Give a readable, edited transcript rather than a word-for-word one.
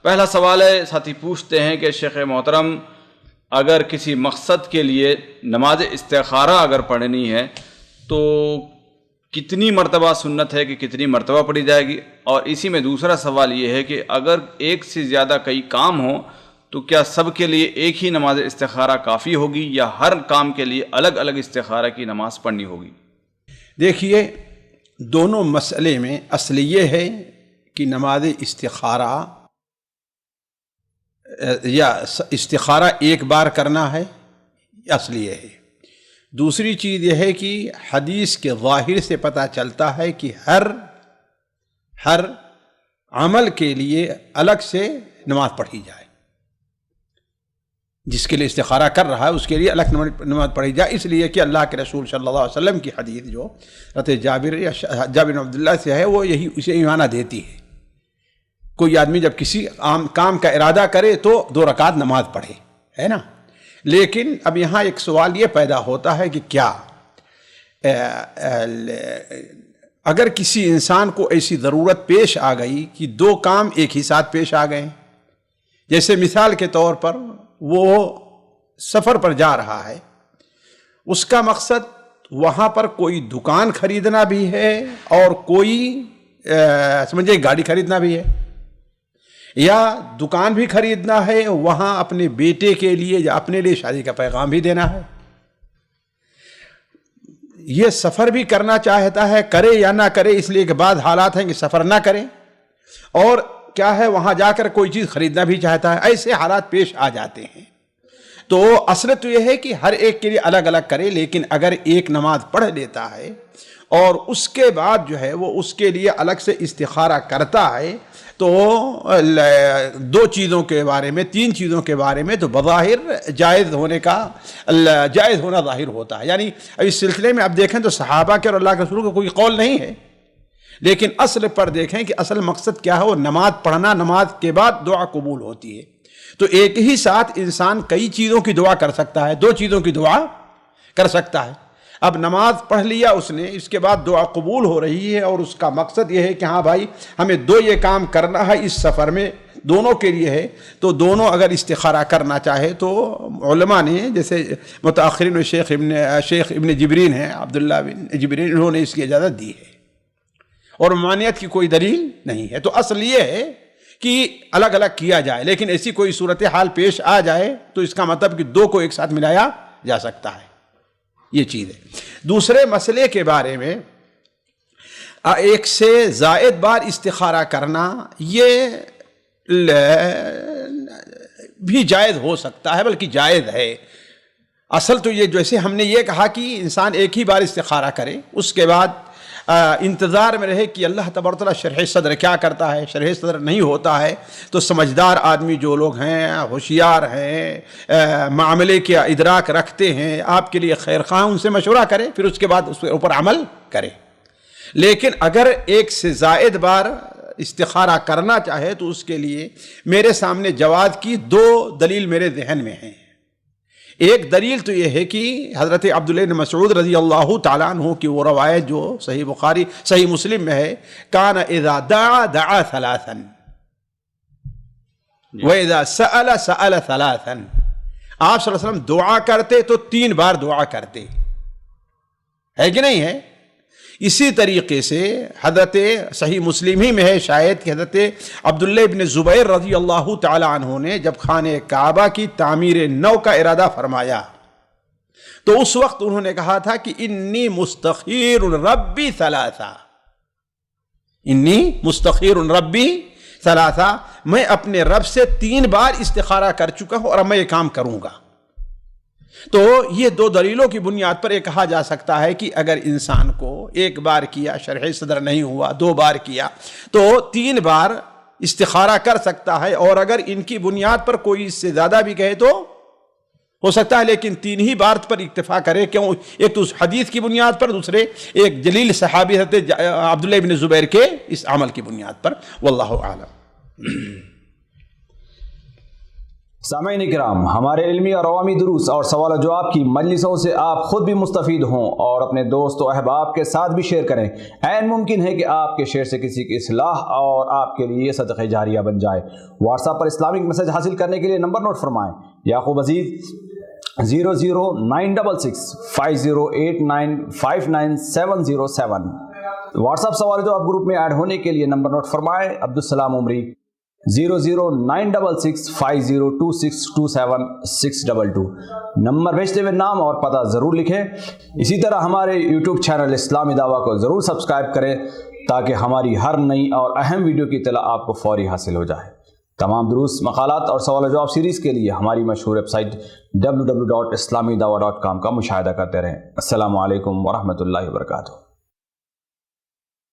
پہلا سوال ہے، ساتھی پوچھتے ہیں کہ شیخ محترم، اگر کسی مقصد کے لیے نماز استخارہ اگر پڑھنی ہے تو کتنی مرتبہ سنت ہے کہ کتنی مرتبہ پڑھی جائے گی؟ اور اسی میں دوسرا سوال یہ ہے کہ اگر ایک سے زیادہ کئی کام ہوں تو کیا سب کے لیے ایک ہی نماز استخارہ کافی ہوگی یا ہر کام کے لیے الگ الگ استخارہ کی نماز پڑھنی ہوگی؟ دیکھیے، دونوں مسئلے میں اصل یہ ہے کہ نماز استخارہ یا استخارہ ایک بار کرنا ہے، اصل یہ ہے۔ دوسری چیز یہ ہے کہ حدیث کے ظاہر سے پتہ چلتا ہے کہ ہر عمل کے لیے الگ سے نماز پڑھی جائے، جس کے لیے استخارہ کر رہا ہے اس کے لیے الگ نماز پڑھی جائے، اس لیے کہ اللہ کے رسول صلی اللہ علیہ وسلم کی حدیث جو حضرت جابر بن عبداللہ سے ہے وہ اسے ایمانہ دیتی ہے۔ کوئی آدمی جب کسی کام کا ارادہ کرے تو 2 رکعت نماز پڑھے، ہے نا۔ لیکن اب یہاں ایک سوال یہ پیدا ہوتا ہے کہ کیا اگر کسی انسان کو ایسی ضرورت پیش آ گئی کہ 2 کام ایک ہی ساتھ پیش آ گئے، جیسے مثال کے طور پر وہ سفر پر جا رہا ہے، اس کا مقصد وہاں پر کوئی دکان خریدنا بھی ہے اور کوئی سمجھے گاڑی خریدنا بھی ہے، یا دکان بھی خریدنا ہے، وہاں اپنے بیٹے کے لیے یا اپنے لیے شادی کا پیغام بھی دینا ہے۔ یہ سفر بھی کرنا چاہتا ہے، کرے یا نہ کرے، اس لیے کہ بعض حالات ہیں کہ سفر نہ کرے، اور کیا ہے وہاں جا کر کوئی چیز خریدنا بھی چاہتا ہے، ایسے حالات پیش آ جاتے ہیں۔ تو اصل تو یہ ہے کہ ہر ایک کے لیے الگ الگ کرے، لیکن اگر ایک نماز پڑھ لیتا ہے اور اس کے بعد جو ہے وہ اس کے لیے الگ سے استخارہ کرتا ہے تو 2 چیزوں کے بارے میں 3 چیزوں کے بارے میں تو بظاہر جائز ہونا ظاہر ہوتا ہے۔ یعنی اس سلسلے میں اب دیکھیں تو صحابہ کے اور اللہ کے رسول کا کوئی قول نہیں ہے، لیکن اصل پر دیکھیں کہ اصل مقصد کیا ہے، وہ نماز پڑھنا، نماز کے بعد دعا قبول ہوتی ہے۔ تو ایک ہی ساتھ انسان کئی چیزوں کی دعا کر سکتا ہے، 2 چیزوں کی دعا کر سکتا ہے۔ اب نماز پڑھ لیا اس نے، اس کے بعد دعا قبول ہو رہی ہے اور اس کا مقصد یہ ہے کہ ہاں بھائی ہمیں 2 یہ کام کرنا ہے اس سفر میں، دونوں کے لیے ہے، تو دونوں اگر استخارہ کرنا چاہے تو علماء نے، جیسے متاخرین میں شیخ ابن جبرین ہیں، عبداللہ بن جبرین، انہوں نے اس کی اجازت دی ہے اور ممانعت کی کوئی دلیل نہیں ہے۔ تو اصل یہ ہے کہ الگ الگ کیا جائے، لیکن ایسی کوئی صورتحال پیش آ جائے تو اس کا مطلب کہ 2 کو ایک ساتھ ملایا جا سکتا ہے، یہ چیز ہے۔ دوسرے مسئلے کے بارے میں، ایک سے زائد بار استخارہ کرنا یہ بھی جائز ہو سکتا ہے، بلکہ جائز ہے۔ اصل تو یہ جیسے ہم نے یہ کہا کہ انسان ایک ہی بار استخارہ کرے، اس کے بعد انتظار میں رہے کہ اللہ تبارک و تعالیٰ شرح صدر کیا کرتا ہے۔ شرح صدر نہیں ہوتا ہے تو سمجھدار آدمی جو لوگ ہیں، ہوشیار ہیں، معاملے کے ادراک رکھتے ہیں، آپ کے لیے خیر خواہ، ان سے مشورہ کرے، پھر اس کے بعد اس کے اوپر عمل کرے۔ لیکن اگر ایک سے زائد بار استخارہ کرنا چاہے تو اس کے لیے میرے سامنے جواز کی 2 دلیل میرے ذہن میں ہیں۔ ایک دلیل تو یہ ہے کہ حضرت عبداللہ بن مسعود رضی اللہ تعالیٰ عنہ کی وہ روایت جو صحیح مسلم میں ہے، کان اذا دعا دعا 3 واذا سأل سأل 3۔ آپ صلی اللہ علیہ وسلم دعا کرتے تو 3 بار دعا کرتے، ہے کہ نہیں ہے؟ اسی طریقے سے حضرت صحیح مسلم ہی میں ہے شاید کہ حضرت عبداللہ ابن زبیر رضی اللہ تعالی عنہ نے جب خانہ کعبہ کی تعمیر نو کا ارادہ فرمایا تو اس وقت انہوں نے کہا تھا کہ انی مستخیر ربی 3، انی مستخیر ربی 3، میں اپنے رب سے 3 بار استخارہ کر چکا ہوں اور اب میں یہ کام کروں گا۔ تو یہ 2 دلیلوں کی بنیاد پر یہ کہا جا سکتا ہے کہ اگر انسان کو ایک بار کیا، شرح صدر نہیں ہوا، 2 بار کیا تو 3 بار استخارہ کر سکتا ہے، اور اگر ان کی بنیاد پر کوئی اس سے زیادہ بھی کہے تو ہو سکتا ہے، لیکن 3 ہی بار پر اکتفا کرے۔ کیوں؟ ایک تو اس حدیث کی بنیاد پر، دوسرے ایک جلیل صحابی حضرت عبداللہ ابن زبیر کے اس عمل کی بنیاد پر۔ واللہ اعلم۔ سامعین کرام، ہمارے علمی اور عوامی دروس اور سوال و جواب کی مجلسوں سے آپ خود بھی مستفید ہوں اور اپنے دوست و احباب کے ساتھ بھی شیئر کریں۔ عین ممکن ہے کہ آپ کے شیئر سے کسی کی اصلاح اور آپ کے لیے صدقہ جاریہ بن جائے۔ واٹس ایپ پر اسلامک میسج حاصل کرنے کے لیے نمبر نوٹ فرمائیں: یعقوب عزیز 009665089597707۔ واٹس ایپ سوال جو آپ گروپ میں ایڈ ہونے کے لیے نمبر نوٹ فرمائیں: عبدالسلام عمری 0096650262762۔ نمبر بھیجتے ہوئے نام اور پتہ ضرور لکھیں۔ اسی طرح ہمارے یوٹیوب چینل اسلامی دعویٰ کو ضرور سبسکرائب کریں تاکہ ہماری ہر نئی اور اہم ویڈیو کی اطلاع آپ کو فوری حاصل ہو جائے۔ تمام دروس، مقالات اور سوال و جواب سیریز کے لیے ہماری مشہور ویب سائٹ www.islamidawah.com کا مشاہدہ کرتے رہیں۔ السلام علیکم ورحمۃ اللہ وبرکاتہ۔